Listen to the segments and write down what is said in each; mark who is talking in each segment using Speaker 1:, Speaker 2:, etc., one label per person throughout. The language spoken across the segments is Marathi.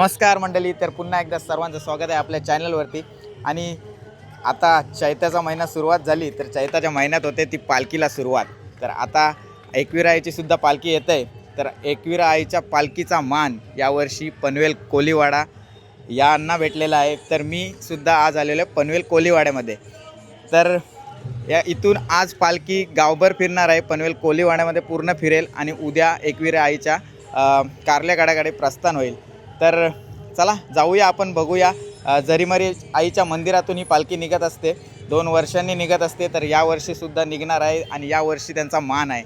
Speaker 1: नमस्कार मंडळी, तर पुन्हा एकदा सर्वांचं स्वागत आहे आपल्या चॅनलवरती। आणि आता चैताचा महिना सुरुवात झाली, तर चैताच्या महिन्यात होते ती पालखीला सुरुवात। तर आता एकविरा आईची सुद्धा पालखी येते आहे। तर एकविरा आईच्या पालखीचा मान यावर्षी पनवेल कोलीवाडा यांना भेटलेला आहे। तर मी सुद्धा आज आलेलो आहे पनवेल कोलीवाड्यामध्ये। तर या इथून आज पालखी गावभर फिरणार आहे, पनवेल कोलीवाड्यामध्ये पूर्ण फिरेल आणि उद्या एकविरा आईच्या कारल्यागाडाकडे प्रस्थान होईल। तर चला जाऊया, आपण बघूया। जरीमरी आईच्या मंदिरातून ही पालखी निघत असते, 2 वर्षांनी निघत असते। तर यावर्षीसुद्धा निघणार आहे आणि यावर्षी त्यांचा मान आहे।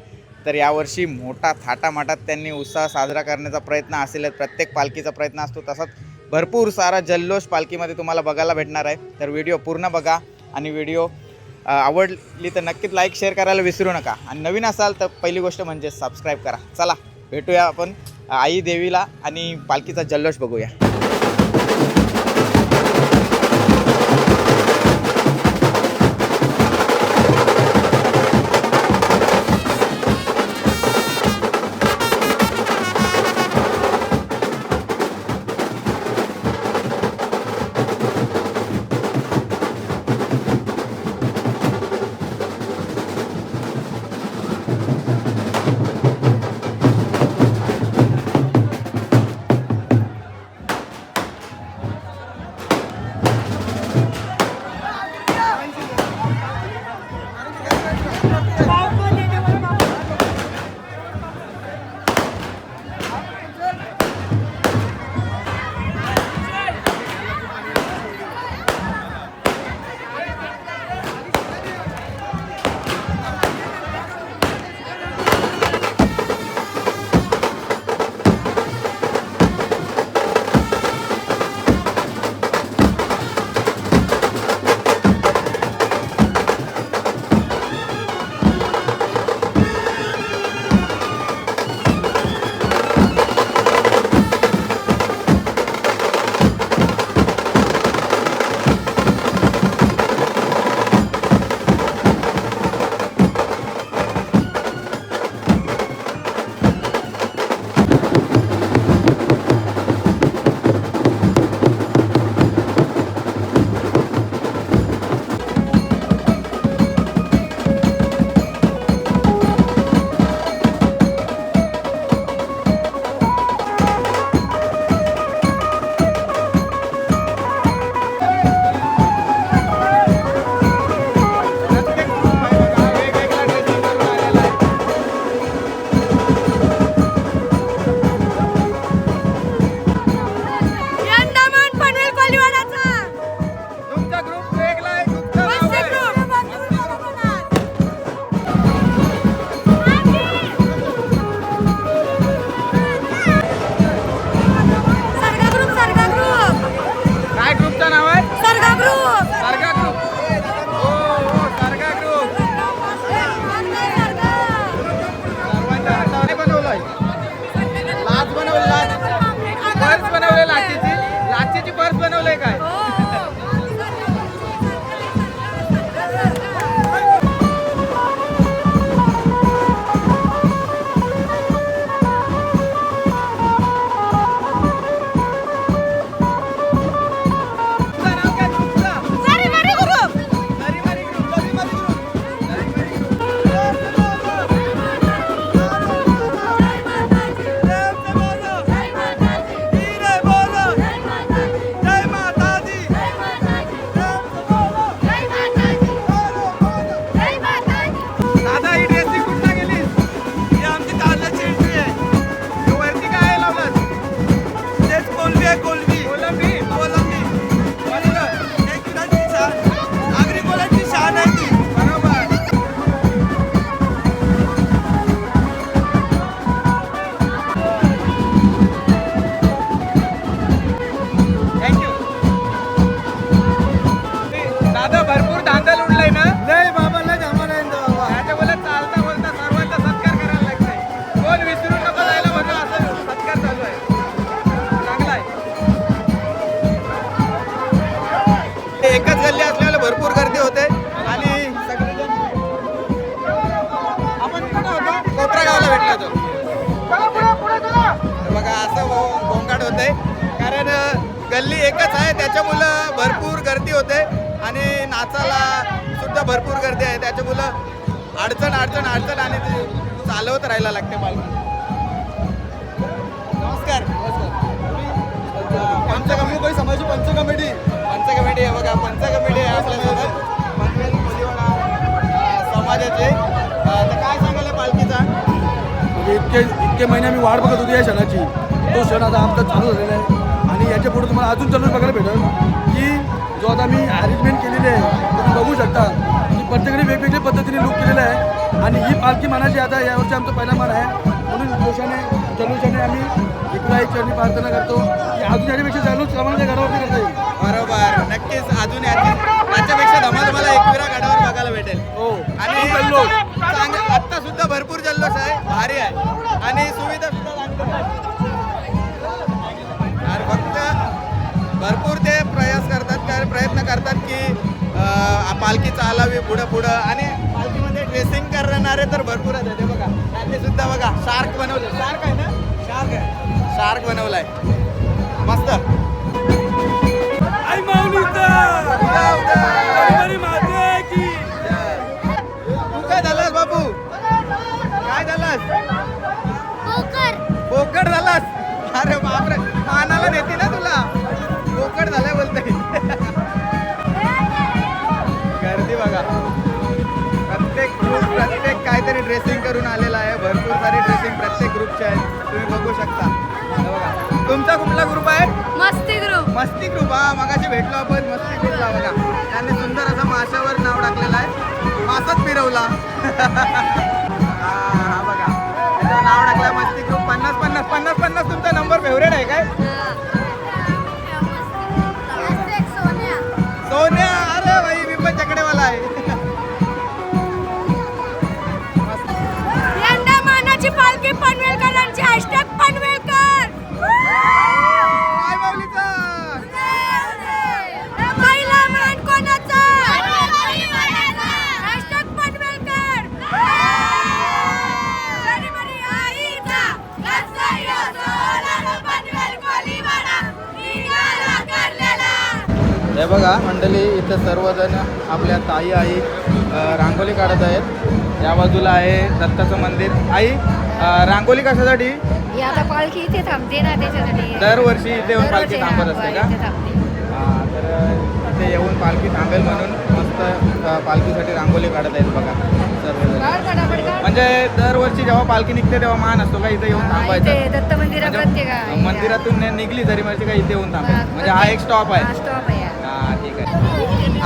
Speaker 1: तर यावर्षी मोठा थाटामाटात त्यांनी उत्साह साजरा करण्याचा प्रयत्न असेल। प्रत्येक पालखीचा प्रयत्न असतो, तसाच भरपूर सारा जल्लोष पालखीमध्ये तुम्हाला बघायला भेटणार आहे। तर व्हिडिओ पूर्ण बघा आणि व्हिडिओ आवडली तर नक्कीच लाईक शेअर करायला विसरू नका। आणि नवीन असाल तर पहिली गोष्ट म्हणजे सबस्क्राईब करा। चला भेटूया आपण आई देवीला आणि पालखीचा जल्लोष बघूया। बघा असं गोंगाट होत आहे, कारण गल्ली एकच आहे, त्याच्यामुळं भरपूर गर्दी होते आणि नाचाला सुद्धा भरपूर गर्दी आहे, त्याच्यामुळं अडचण आणि ते चालवत राहायला लागते पालखी. नमस्कार.
Speaker 2: पंचकमिटी समाजाची पंचकमिटी
Speaker 1: आहे बघा, पंचकमिटी आहे आपल्यासोबत पनवेल कोलीवाडा समाजाचे. तर काय सांगाल या पालखीचा?
Speaker 2: इतके महिने आम्ही वाट बघत होती या क्षणाची. तो क्षण आता आमचा चालू झालेला आहे आणि याच्या पुढे तुम्हाला अजून चालू बघायला भेटेल की जो आता मी अरेंजमेंट केलेली आहे तुम्ही बघू शकता की प्रत्येकाने वेगवेगळ्या पद्धतीने लुक केलेला आहे आणि ही पालखी मानाची आता यावर्षी आमचा पहिला मान आहे. म्हणून जल्लोषाने आम्ही एक चरणी प्रार्थना करतो की अजून याच्यापेक्षा जल्लोष आम्हाला घरावरती करता येईल.
Speaker 1: बरोबर, नक्कीच अजून याच्यापेक्षा धमाधमाला एकविरा गडावर बघायला भेटेल.
Speaker 2: हो
Speaker 1: आणि चांगलं आत्ता सुद्धा भरपूर जल्लोष आहे, भारी आहे आणि सुविधा सुद्धा चांगल्या आहेत. आणि फक्त भरपूर ते प्रयत्न करतात की पालखी चालावी पुढं आणि पालखीमध्ये ड्रेसिंग करणारे तर भरपूर आहेत. ते बघा त्यांनी सुद्धा बघा शार्क बनवलं. शार्क आहे ना? शार्क बनवलाय मस्त. तू काय झालास बाबू? काय झालास? बोकड झालास? अरे बापरे, मानाला नेते ना तुला. बोकड झालाय बोलते. गर्दी बघा, प्रत्येक काहीतरी ड्रेसिंग करून आलेला आहे. भरपूर सारी ड्रेसिंग प्रत्येक ग्रुपची आहे, तुम्ही बघू शकता. बघा तुमचा कुठला ग्रुप आहे? मस्ती ग्रुप. हा, मगाशी भेटलो आपण मस्ती ग्रुपला. बघा त्यांनी सुंदर असं माशावर नाव टाकलेलं आहे, मासाच फिरवला. हा बघा त्याच्यावर नाव टाकलं मस्ती ग्रुप. 50 तुमचा नंबर फेवरेट आहे काय? सोन्या. अरे भाई मी पण चकडेवाला आहे.
Speaker 3: यंदा मानाची पालखी पनवेलकरांची. हॅशटॅग पनवेलकर.
Speaker 1: काय माऊलीचा?
Speaker 3: पहिला मान कोणाचा? हॅशटॅग पनवेलकर. शनिवारी आईचा लक्षय सोलार पनवेल कोलीवाडा निघाला करलेला.
Speaker 1: हे बघा मंडळी, इथं सर्वजण आपल्या ताई आई रांगोली काढत आहेत. या बाजूला आहे दत्ताचं मंदिर. आई रांगोली कशासाठी?
Speaker 3: आता पालखी इथे थांबते ना, त्याच्यासाठी
Speaker 1: दरवर्षी इथे येऊन पालखी थांबत असते का?
Speaker 3: इथे थांबते.
Speaker 1: तर इथे येऊन पालखी थांबेल म्हणून मस्त पालखीसाठी रांगोली काढत आहेत बघा सर्वजण. म्हणजे दरवर्षी जेव्हा पालखी निघते तेव्हा मान असतो का इथे येऊन थांबायचा?
Speaker 3: इथे दत्त मंदिरात प्रत्येक आहे.
Speaker 1: मंदिरातून निघली जरी म्हणजे काय इथे येऊन थांबेल. म्हणजे हा एक स्टॉप आहे.
Speaker 3: स्टॉप आहे.
Speaker 1: हा ठीक आहे.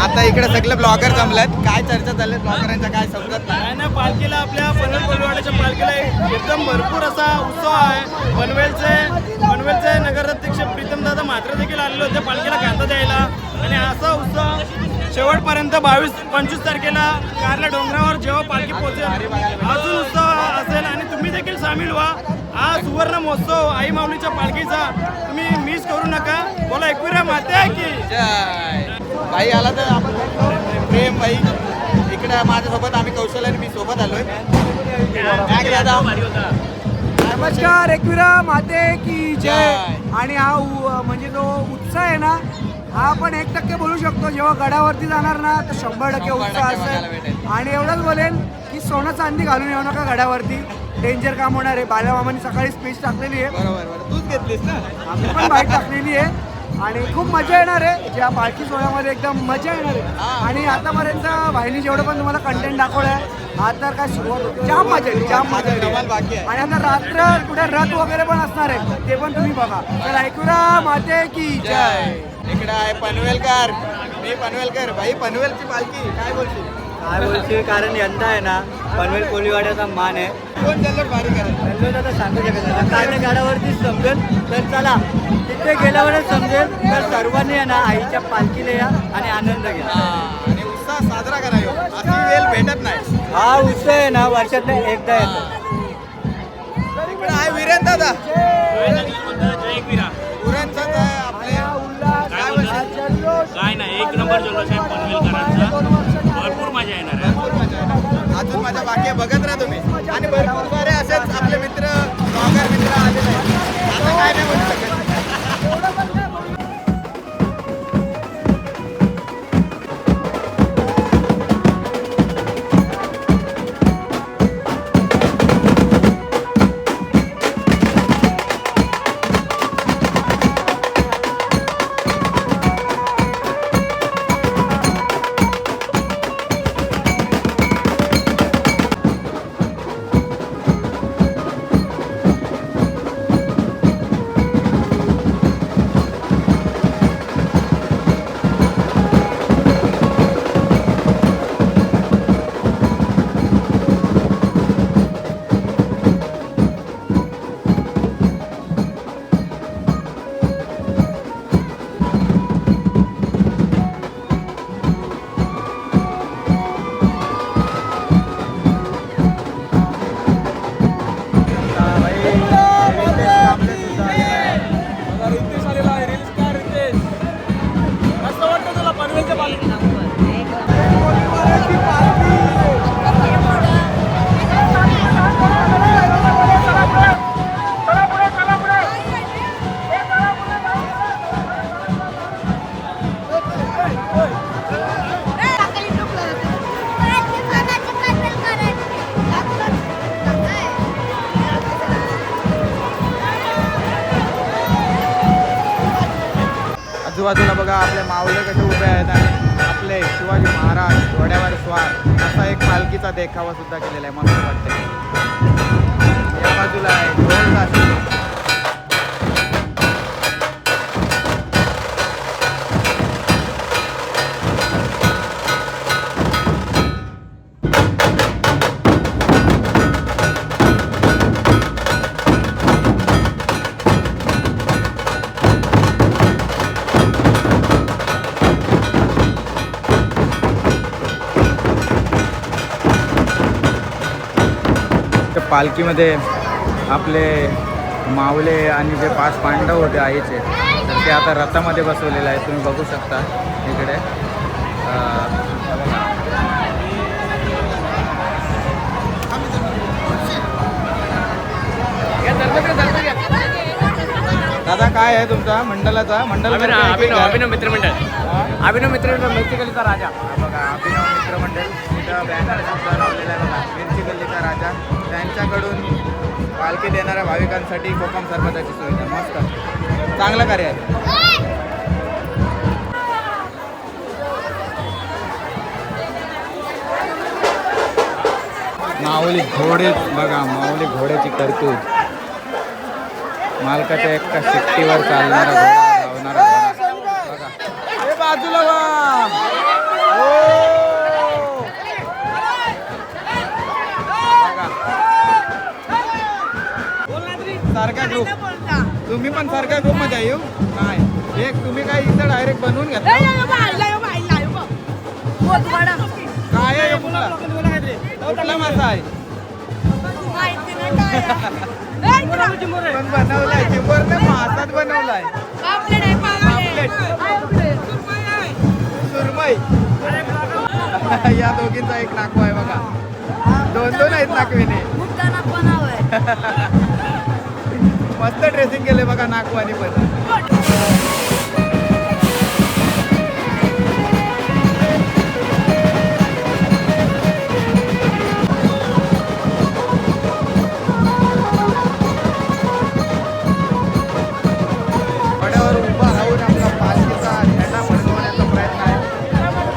Speaker 1: आता इकडे सगळे ब्लॉगर जमलेत. काय चर्चा चालल्यात ब्लॉगरांच्या काय समजत नाही.
Speaker 2: पालखीला आपल्या पनवेल कोलीवाड्याच्या पालखीला एकदम भरपूर असा उत्सव आहे. पनवेलचे नगराध्यक्ष प्रीतमदादा म्हात्रे देखील आलेले होते पालखीला कांदा द्यायला आणि असा उत्सव शेवटपर्यंत 22-25 तारखेला कारल्या डोंगरावर जेव्हा पालखी पोहोचेल अजून उत्सव असेल आणि तुम्ही देखील सामील व्हा. हा सुवर्ण महोत्सव आई माऊलीच्या पालखीचा तुम्ही मिस करू नका. बोला एकविरा माते की
Speaker 1: जय. भाई आला तर आपण प्रेम भाई इकडे माझ्यासोबत. आम्ही कौशल आणि मी सोबत आलोय.
Speaker 4: नमस्कार. एकविरा माते की जय. आणि हा म्हणजे जो उत्साह आहे ना, हा आपण 1% बोलू शकतो. जेव्हा गडावरती जाणार ना तर 100% उत्साह असेल. आणि एवढंच बोलेल की सोनं चांदी घालून येऊ नका गडावरती, डेंजर काम होणार आहे. बाळामामांनी सकाळी स्पीच टाकलेली आहे,
Speaker 1: बरोबर तूच घेतलीस ना?
Speaker 4: आम्ही पण बाईक टाकलेली आहे आणि खूप मजा येणार आहे. ज्या पालखी सोहळ्यामध्ये एकदम मजा येणार आहे. आणि आतापर्यंत भाईनी जेवढं पण तुम्हाला कंटेंट दाखवलं आहे, आज तर काय सुरुवात होती. जाम मजा येईल, जाम मजा येईल. आणि आता रात्र कुठे रथ वगैरे पण असणार आहे, ते पण तुम्ही बघा. तर ऐकूया माते की जय.
Speaker 1: इकडे आहे पनवेलकर. मी पनवेलकर. भाई पनवेलची पालखी काय बोलशील?
Speaker 4: काय बोलशील? कारण यंदा आहे ना पनवेल कोलीवाड्याचा मान आहे.
Speaker 1: कोण जल्लोष भारी करेल?
Speaker 4: आता सांगू शकत नाही. कारल्या गाडावरती समजेल तर चला, तिथे गेल्यावरच समजेल. तर सर्वांनी आहे ना आईच्या पालखीला या आणि आनंद घ्या
Speaker 1: आणि उत्साह साजरा करा. अशी वेळ भेटत नाही.
Speaker 4: हा उत्सव आहे ना वर्षात एकदा येतो.
Speaker 1: इकडे आहे वीरेन दादा. पुरणचाच आहे आपले. काय बोलशील?
Speaker 5: काय नाही, एक नंबर जल्लोष आहे पनवेलकरांचा. भरपूर मजा येणार आहे.
Speaker 1: भरपूर मजा आहे. अजून माझ्या बाकी बघत राहा तुम्ही. आणि भरपूर सारे असेच आपले मित्र ब्लॉगर मित्र आलेले आहेत. आता काय नाही बोलू शकत. आजूबाजूला बघा आपले माऊले कसे उभे आहेत आणि आपले शिवाजी महाराज घोड्यावर स्वार असा एक पालखीचा देखावा सुद्धा केलेला आहे. मस्त वाटते. या बाजूला आहे ढोल ताशे. पालखीमध्ये आपले माऊले आणि जे 5 पांडव होते आईचे तर ते आता रथामध्ये बसवलेले आहेत. तुम्ही बघू शकता इकडे. दादा काय आहे तुमचा मंडळाचा
Speaker 5: अभिनव मित्रमंडळ.
Speaker 4: अभिनव मित्र मिरची गल्लीचा राजा.
Speaker 1: बघा अभिनव मित्रमंडळ तिथं बॅनर सुद्धा लावलेला आहे बघा. मिरची गल्लीचा राजा त्यांच्याकडून पालखी देणाऱ्या भाविकांसाठी कोकम सरबताची सुविधा. मस्त चांगलं कार्य आहे. माऊली घोडे बघा. माऊली घोड्याची तरतूद. मालकाच्या एका शिट्टीवर चालणारा घोडा धावणारा घोडा बघा. हे बाजूला वा. सारखा ग्रुप. तुम्ही पण सारख्या ग्रुप मध्ये येऊ काय एक तुम्ही काय इथं डायरेक्ट बनवून घेतला काय आहे कुठला मासा आहे पण बनवलाय चिंबोरने मासात बनवलाय. सुरमई. या दोघींचा एक नाकवा आहे बघा. 2 आहेत नाकवेने. मस्त ड्रेसिंग केले बघा नागवानी पण. घोड्यावर उभा राहून आपला पालखीचा झेंडा फडकवण्याचा प्रयत्न आहे बघा.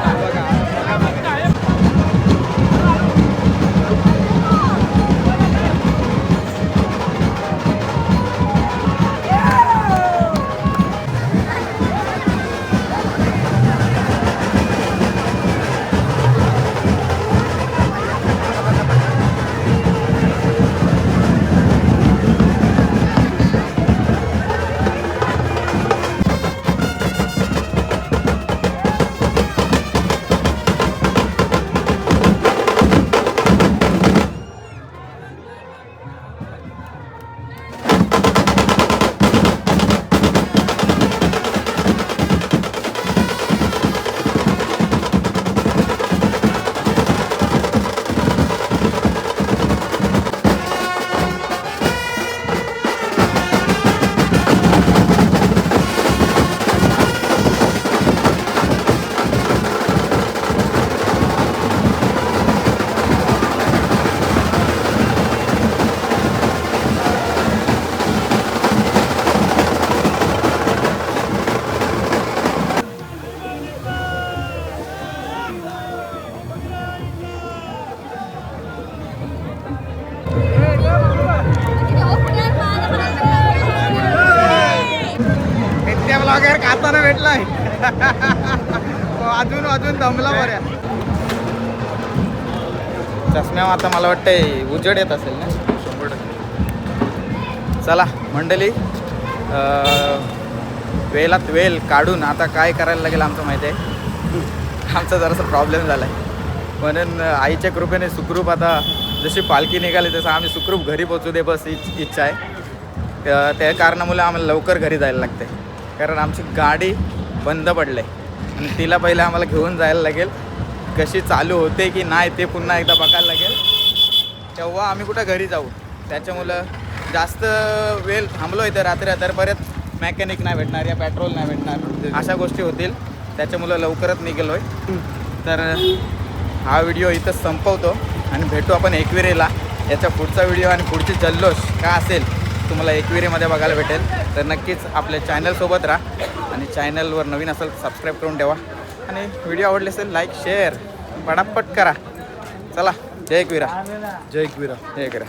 Speaker 1: ब्लॉगर खाताना भेटलाय. अजून दमला बऱ्या. चष्म्या आता मला वाटतंय उजेड येत असेल ना 100%. चला मंडळी वेलात वेल काढून आता काय करायला लागेल आमचं माहिती आहे. आमचा जरासा प्रॉब्लेम झाला आहे म्हणून आईच्या कृपेने सुखरूप आता जशी पालखी निघाली तसं आम्ही सुखरूप घरी पोचू दे बस हीच इच्छा आहे. त्या कारणामुळे आम्हाला लवकर घरी जायला लागते कारण आमची गाडी बंद पडली आहे आणि तिला पहिलं आम्हाला घेऊन जायला लागेल. कशी चालू होते की नाही ते पुन्हा एकदा बघायला लागेल तेव्हा आम्ही कुठं घरी जाऊ. त्याच्यामुळं जास्त वेळ थांबलो इथं रात्री तर परत मॅकॅनिक नाही भेटणार या पेट्रोल नाही भेटणार अशा गोष्टी होतील. त्याच्यामुळं लवकरच निघालो आहे. तर हा व्हिडिओ इथं संपवतो आणि भेटू आपण एकविरेला. याचा पुढचा व्हिडिओ आणि पुढची जल्लोष काय असेल तुम्हाला एकविरेमध्ये बघायला भेटेल. तर नक्कीच आपल्या चॅनलसोबत राहा आणि चॅनलवर नवीन असेल सबस्क्राईब करून ठेवा आणि व्हिडिओ आवडले असेल लाईक शेअर पटापट करा. चला जय एकविरा.
Speaker 2: जय एकविरा.
Speaker 1: जय एकविरा.